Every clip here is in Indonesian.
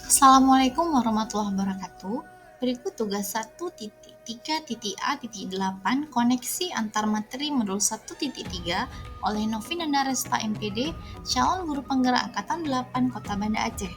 Assalamualaikum warahmatullahi wabarakatuh. Berikut tugas 1.3.A.8 koneksi antar materi modul 1.3 oleh Novi Nanda Resta MPD, calon guru penggerak Angkatan 8 Kota Banda Aceh.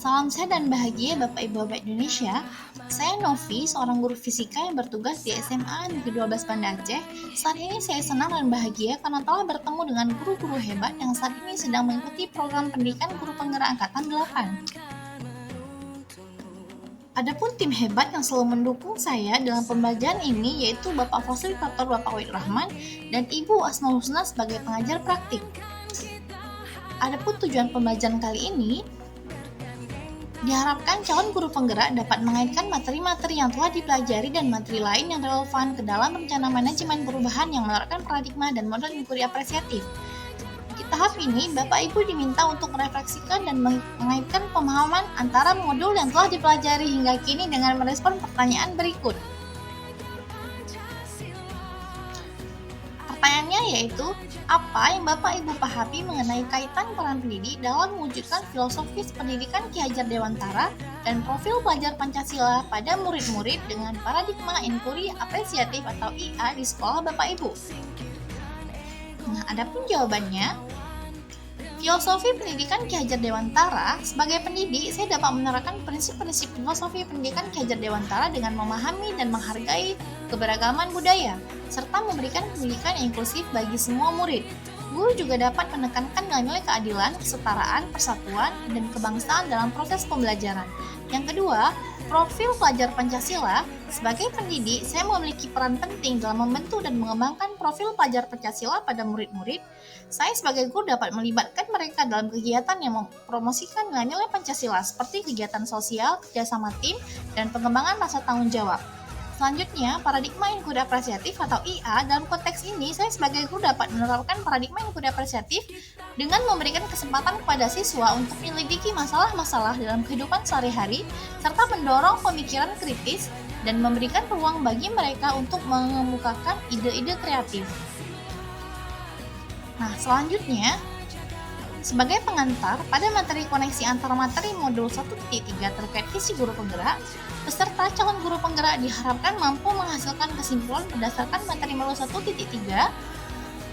Salam sehat dan bahagia Bapak Ibu Bapak Indonesia. Saya Novi, seorang guru fisika yang bertugas di SMA Negeri 12 Banda Aceh. Saat ini saya senang dan bahagia karena telah bertemu dengan guru-guru hebat yang saat ini sedang mengikuti program pendidikan guru penggerak Angkatan 8. Adapun tim hebat yang selalu mendukung saya dalam pembelajaran ini yaitu Bapak Fasilitator Bapak Wahid Rahman dan Ibu Asmaul Husna sebagai pengajar praktik. Adapun tujuan pembelajaran kali ini, diharapkan calon guru penggerak dapat mengaitkan materi-materi yang telah dipelajari dan materi lain yang relevan ke dalam rencana manajemen perubahan yang menerapkan paradigma dan model inquiry apresiatif. Di tahap ini, Bapak Ibu diminta untuk merefleksikan dan mengaitkan pemahaman antara modul yang telah dipelajari hingga kini dengan merespon pertanyaan berikut. Pertanyaannya yaitu, apa yang Bapak Ibu pahami mengenai kaitan peran pendidik dalam mewujudkan filosofis pendidikan Ki Hajar Dewantara dan profil pelajar Pancasila pada murid-murid dengan paradigma inquiry apresiatif atau IA di sekolah Bapak Ibu? Nah, adapun jawabannya, filosofi pendidikan Ki Hajar Dewantara, sebagai pendidik, saya dapat menerapkan prinsip-prinsip filosofi pendidikan Ki Hajar Dewantara dengan memahami dan menghargai keberagaman budaya, serta memberikan pendidikan yang inklusif bagi semua murid. Guru juga dapat menekankan nilai-nilai keadilan, kesetaraan, persatuan, dan kebangsaan dalam proses pembelajaran. Yang kedua, profil pelajar Pancasila. Sebagai pendidik, saya memiliki peran penting dalam membentuk dan mengembangkan profil pelajar Pancasila pada murid-murid. Saya sebagai guru dapat melibatkan mereka dalam kegiatan yang mempromosikan nilai-nilai Pancasila seperti kegiatan sosial, kerjasama tim, dan pengembangan rasa tanggung jawab. Selanjutnya, paradigma inquiry apresiatif atau IA. Dalam konteks ini, saya sebagai guru dapat menerapkan paradigma inquiry apresiatif dengan memberikan kesempatan kepada siswa untuk menyelidiki masalah-masalah dalam kehidupan sehari-hari, serta mendorong pemikiran kritis dan memberikan ruang bagi mereka untuk mengemukakan ide-ide kreatif. Nah, selanjutnya, sebagai pengantar, pada materi koneksi antara materi modul 1.3 terkait visi guru penggerak, peserta calon guru penggerak diharapkan mampu menghasilkan kesimpulan berdasarkan materi modul 1.3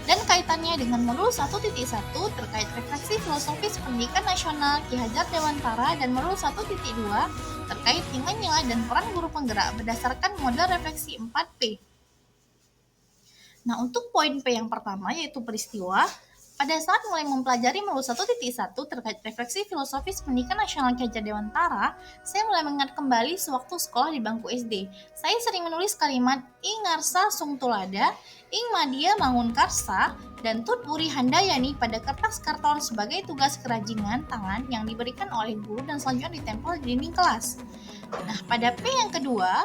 dan kaitannya dengan modul 1.1 terkait refleksi filosofis pendidikan nasional Ki Hajar Dewantara dan modul 1.2 terkait nilai-nilai dan peran guru penggerak berdasarkan model refleksi 4P. Nah, untuk poin P yang pertama yaitu peristiwa. Pada saat mulai mempelajari modul 1.1 terkait refleksi filosofis pendidikan nasional Ki Hajar Dewantara, saya mulai mengingat kembali sewaktu sekolah di bangku SD. Saya sering menulis kalimat Ing Ngarsa Sung Tulada, Ing Madia Mangun Karsa, dan Tut Wuri Handayani pada kertas karton sebagai tugas kerajinan tangan yang diberikan oleh guru dan selanjutnya ditempel di dinding kelas. Nah, pada P yang kedua,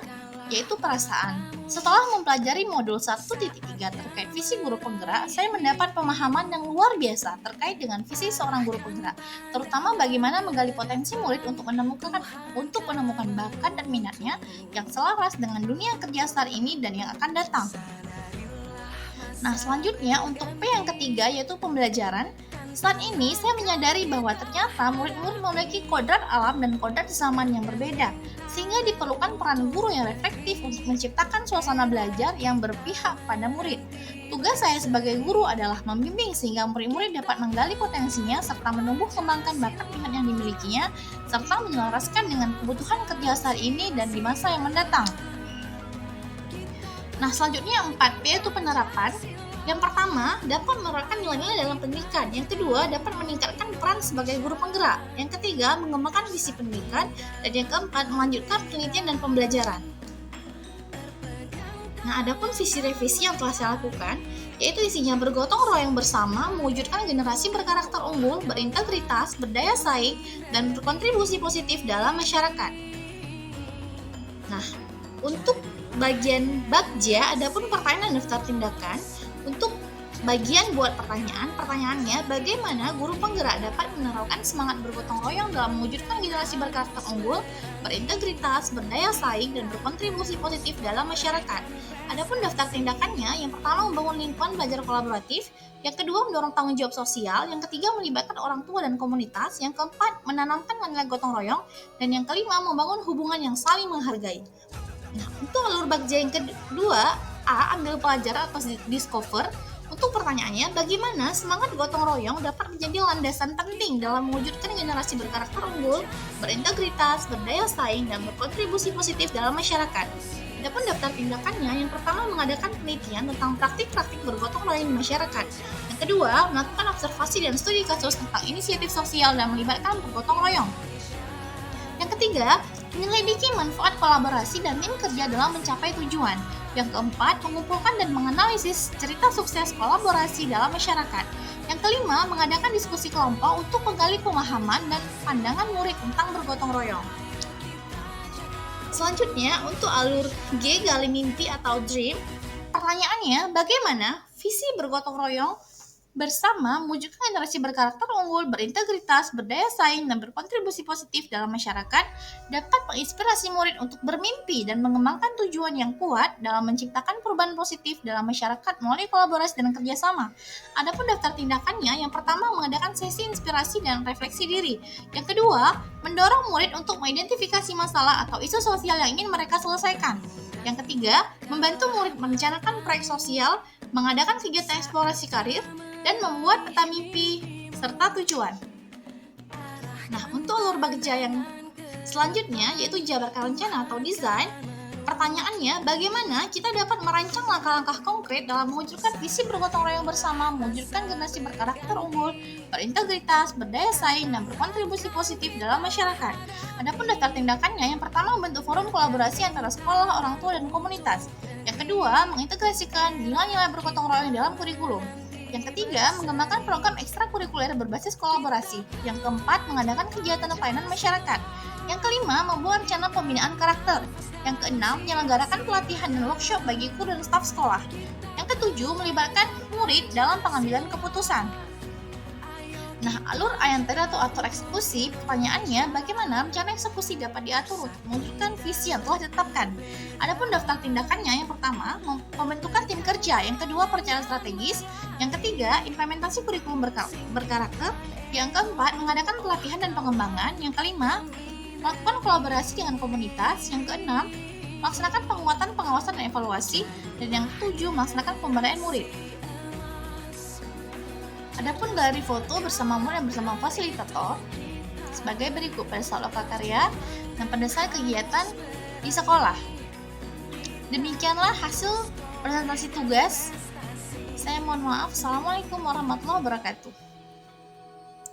yaitu perasaan. Setelah mempelajari modul 1.3 terkait visi guru penggerak, saya mendapat pemahaman yang luar biasa terkait dengan visi seorang guru penggerak, terutama bagaimana menggali potensi murid untuk menemukan bakat dan minatnya yang selaras dengan dunia kerja saat ini dan yang akan datang. Nah, selanjutnya untuk P yang ketiga yaitu pembelajaran. Saat ini saya menyadari bahwa ternyata murid-murid memiliki kodrat alam dan kodrat zaman yang berbeda, sehingga diperlukan peran guru yang reflektif untuk menciptakan suasana belajar yang berpihak pada murid. Tugas saya sebagai guru adalah membimbing sehingga murid-murid dapat menggali potensinya serta menumbuh kembangkan bakat minat yang dimilikinya, serta menyelaraskan dengan kebutuhan kerja saat ini dan di masa yang mendatang. Nah, selanjutnya 4P yaitu penerapan. Yang pertama, dapat menerapkan nilai-nilai dalam pendidikan. Yang kedua, dapat meningkatkan peran sebagai guru penggerak. Yang ketiga, mengembangkan visi pendidikan. Dan yang keempat, melanjutkan penelitian dan pembelajaran. Nah, adapun visi revisi yang telah saya lakukan, yaitu isinya bergotong royong bersama, mewujudkan generasi berkarakter unggul, berintegritas, berdaya saing, dan berkontribusi positif dalam masyarakat. Nah, untuk bagian Bagja, adapun pertanyaan dan daftar tindakan. Untuk Bagian buat pertanyaannya bagaimana guru penggerak dapat menerapkan semangat bergotong royong dalam mewujudkan generasi berkarakter unggul, berintegritas, berdaya saing, dan berkontribusi positif dalam masyarakat. Adapun daftar tindakannya, yang pertama membangun lingkungan belajar kolaboratif, yang kedua mendorong tanggung jawab sosial, yang ketiga melibatkan orang tua dan komunitas, yang keempat menanamkan nilai gotong royong, dan yang kelima membangun hubungan yang saling menghargai. Nah, untuk alur bagja yang kedua, A. Ambil pelajaran atau discover. Untuk pertanyaannya, bagaimana semangat gotong royong dapat menjadi landasan penting dalam mewujudkan generasi berkarakter unggul, berintegritas, berdaya saing, dan berkontribusi positif dalam masyarakat. Adapun daftar tindakannya, yang pertama mengadakan penelitian tentang praktik-praktik bergotong royong di masyarakat. Yang kedua, melakukan observasi dan studi kasus tentang inisiatif sosial dan melibatkan bergotong royong. Yang ketiga, menyelidiki manfaat kolaborasi dan tim kerja dalam mencapai tujuan. Yang keempat, mengumpulkan dan menganalisis cerita sukses kolaborasi dalam masyarakat. Yang kelima, mengadakan diskusi kelompok untuk menggali pemahaman dan pandangan murid tentang bergotong royong. Selanjutnya, untuk alur G, gali mimpi atau dream. Pertanyaannya, bagaimana visi bergotong royong bersama mewujudkan generasi berkarakter unggul, berintegritas, berdaya saing, dan berkontribusi positif dalam masyarakat dapat menginspirasi murid untuk bermimpi dan mengembangkan tujuan yang kuat dalam menciptakan perubahan positif dalam masyarakat melalui kolaborasi dan kerjasama. Adapun daftar tindakannya, yang pertama mengadakan sesi inspirasi dan refleksi diri. Yang kedua, mendorong murid untuk mengidentifikasi masalah atau isu sosial yang ingin mereka selesaikan. Yang ketiga, membantu murid merencanakan proyek sosial, mengadakan kegiatan eksplorasi karir, dan membuat peta mimpi serta tujuan. Nah, untuk alur bagja yang selanjutnya yaitu jabarkan rencana atau desain. Pertanyaannya, bagaimana kita dapat merancang langkah-langkah konkret dalam mewujudkan visi bergotong royong bersama, mewujudkan generasi berkarakter unggul, berintegritas, berdaya saing, dan berkontribusi positif dalam masyarakat. Adapun daftar tindakannya, yang pertama membentuk forum kolaborasi antara sekolah, orang tua, dan komunitas. Yang kedua, mengintegrasikan nilai-nilai bergotong royong dalam kurikulum. Yang ketiga, mengembangkan program ekstrakurikuler berbasis kolaborasi. Yang keempat, mengadakan kegiatan pelayanan masyarakat. Yang kelima, membuat rencana pembinaan karakter. Yang keenam, menyelenggarakan pelatihan dan workshop bagi guru dan staf sekolah. Yang ketujuh, melibatkan murid dalam pengambilan keputusan. Nah, alur ayantara atau atur eksekusi, pertanyaannya bagaimana rencana eksekusi dapat diatur untuk mewujudkan visi yang telah ditetapkan. Adapun daftar tindakannya, yang pertama, pembentukan tim kerja, yang kedua, perencanaan strategis, yang ketiga, implementasi kurikulum berkarakter, yang keempat, mengadakan pelatihan dan pengembangan, yang kelima, melakukan kolaborasi dengan komunitas, yang keenam, melaksanakan penguatan pengawasan dan evaluasi, dan yang ketujuh, melaksanakan pemberdayaan murid. Adapun galeri foto bersama murid dan bersama fasilitator sebagai berikut pada saat lokal karya dan pada saat kegiatan di sekolah. Demikianlah hasil presentasi tugas. Saya mohon maaf. Assalamualaikum warahmatullahi wabarakatuh.